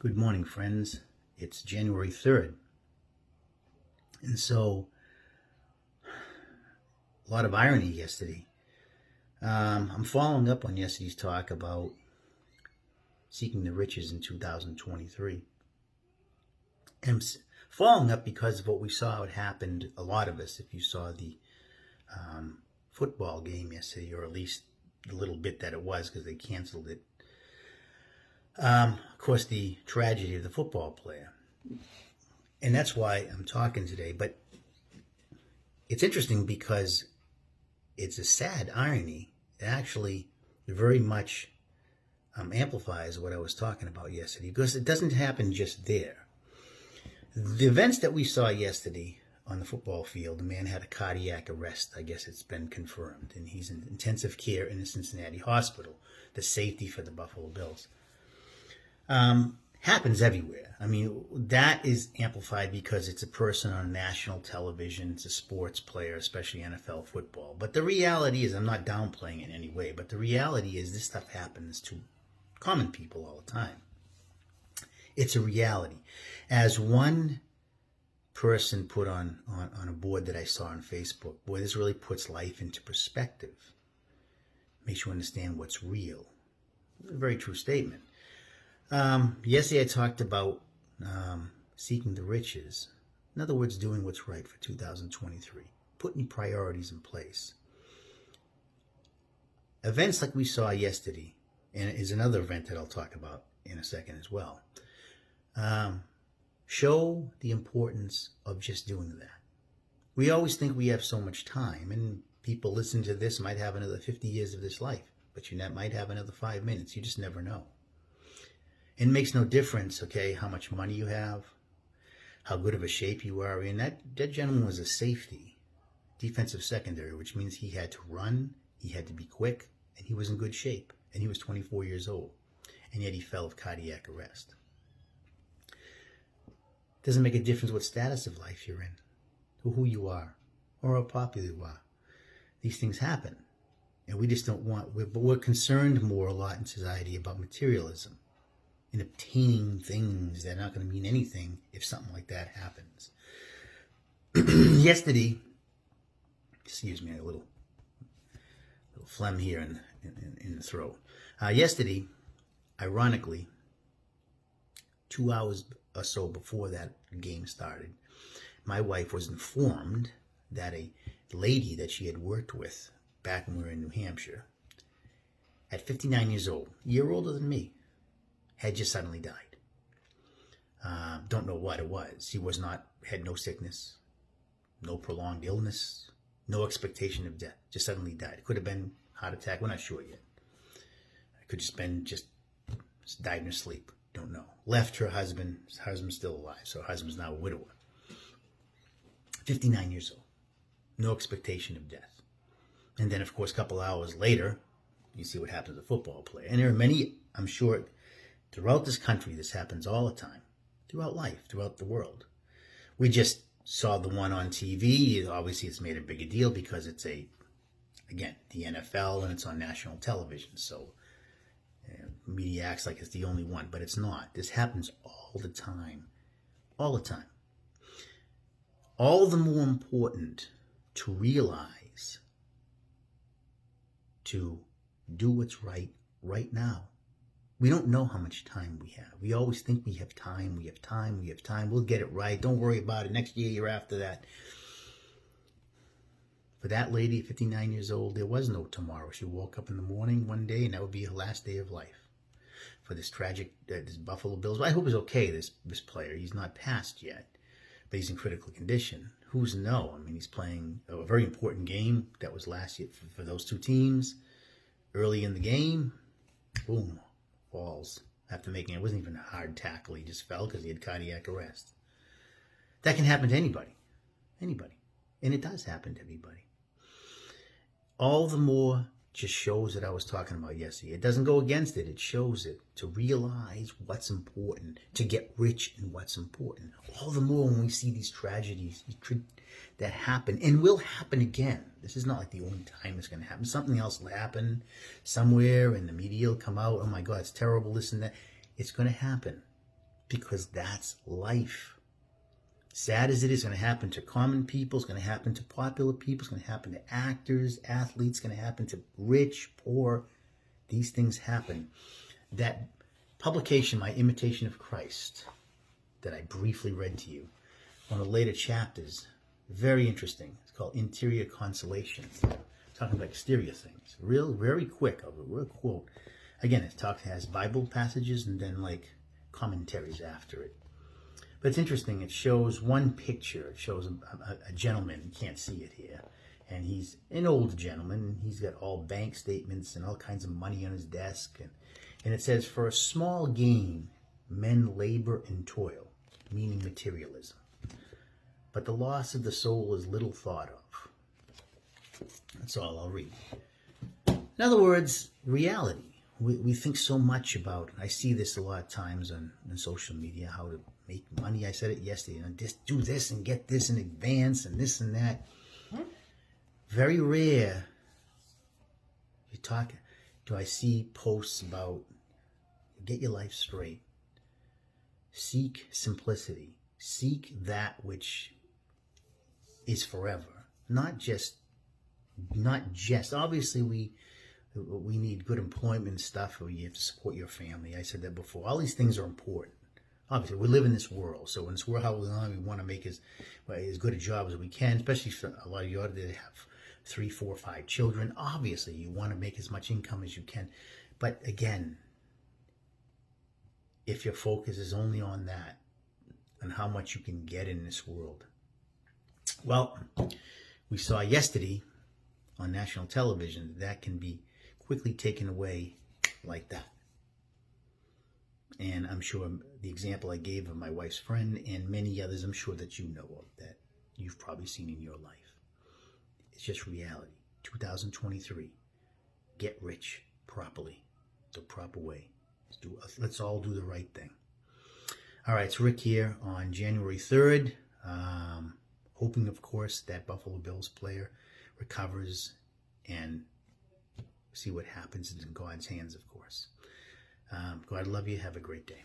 Good morning, friends. It's January 3rd. And so, a lot of irony yesterday. I'm following up on yesterday's talk about seeking the riches in 2023. And I'm following up because of what we saw it happened, a lot of us, if you saw the football game yesterday, or at least the little bit that it was because they canceled it. Of course, the tragedy of the football player. And that's why I'm talking today. But it's interesting because it's a sad irony. It actually very much amplifies what I was talking about yesterday, because it doesn't happen just there. The events that we saw yesterday on the football field, the man had a cardiac arrest. I guess it's been confirmed. And he's in intensive care in a Cincinnati hospital. The safety for the Buffalo Bills. Happens everywhere. I mean, that is amplified because it's a person on national television. It's a sports player, especially NFL football. But the reality is, I'm not downplaying it in any way, but the reality is this stuff happens to common people all the time. It's a reality. As one person put on a board that I saw on Facebook, boy, this really puts life into perspective. Makes you understand what's real. It's a very true statement. Yesterday I talked about seeking the riches. In other words, doing what's right for 2023. Putting priorities in place. Events like we saw yesterday, and is another event that I'll talk about in a second as well, show the importance of just doing that. We always think we have so much time, and people listen to this might have another 50 years of this life, but you might have another 5 minutes. You just never know. It makes no difference, okay, how much money you have, how good of a shape you are in. That gentleman was a safety, defensive secondary, which means he had to run, he had to be quick, and he was in good shape. And he was 24 years old, and yet he fell of cardiac arrest. Doesn't make a difference what status of life you're in, or who you are, or how popular you are. These things happen, and we just don't we're concerned more a lot in society about materialism. In obtaining things that are not going to mean anything if something like that happens. Yesterday, excuse me, a little phlegm here in the throat. Yesterday, ironically, 2 hours or so before that game started, my wife was informed that a lady that she had worked with back when we were in New Hampshire, at 59 years old, a year older than me, had just suddenly died. Don't know what it was. She had no sickness, no prolonged illness, no expectation of death. Just suddenly died. It could have been heart attack. We're not sure yet. It could just been just died in her sleep. Don't know. Left her husband. His husband's still alive, so her husband's now a widower. 59 years old. No expectation of death. And then, of course, a couple hours later, you see what happens to a football player. And there are many, I'm sure, throughout this country, this happens all the time. Throughout life, throughout the world. We just saw the one on TV. Obviously, it's made a bigger deal because it's again, the NFL, and it's on national television. So media acts like it's the only one, but it's not. This happens all the time. All the time. All the more important to realize to do what's right now. We don't know how much time we have. We always think we have time, we have time, we have time. We'll get it right. Don't worry about it. Next year after that. For that lady, 59 years old, there was no tomorrow. She woke up in the morning one day, and that would be her last day of life. For this tragic, this Buffalo Bills. I hope he's okay, this player. He's not passed yet, but he's in critical condition. Who's to know? I mean, he's playing a very important game that was last year for those two teams. Early in the game, boom. Falls after making it. Wasn't even a hard tackle. He just fell because he had cardiac arrest. That can happen to anybody. Anybody. And it does happen to everybody. All the more just shows that I was talking about yesterday. It doesn't go against it. It shows it. To realize what's important. To get rich in what's important. All the more when we see these tragedies that happen. And will happen again. This is not like the only time it's going to happen. Something else will happen somewhere and the media will come out. Oh my God, it's terrible, this and that. It's going to happen. because that's life. Sad as it is, going to happen to common people, it's going to happen to popular people, it's going to happen to actors, athletes, it's going to happen to rich, poor. These things happen. That publication, My Imitation of Christ, that I briefly read to you, one of the later chapters, very interesting. It's called Interior Consolation. Talking about exterior things. Very quick, a real quote. Again, has Bible passages and then like commentaries after it. But it's interesting. It shows one picture. It shows a gentleman. You can't see it here. And he's an old gentleman. He's got all bank statements and all kinds of money on his desk. And it says, for a small gain, men labor and toil, meaning materialism. But the loss of the soul is little thought of. That's all I'll read. In other words, reality. We think so much about, I see this a lot of times on social media, how to make money. I said it yesterday, just do this and get this in advance and this and that. Very rare do I see posts about get your life straight. Seek simplicity. Seek that which is forever. Not just, obviously we need good employment and stuff, or you have to support your family. I said that before. All these things are important. Obviously, we live in this world. So in this world, how long we want to make as good a job as we can, especially for a lot of you out there that have 3, 4, 5 children. Obviously, you want to make as much income as you can. But again, if your focus is only on that, and how much you can get in this world. Well, we saw yesterday on national television that can be quickly taken away like that. And I'm sure the example I gave of my wife's friend and many others, I'm sure that you know of, that you've probably seen in your life. It's just reality. 2023. Get rich properly, the proper way. Let's all do the right thing. All right, it's Rick here on January 3rd. Hoping, of course, that Buffalo Bills player recovers and see what happens. It's in God's hands, of course. God love you. Have a great day.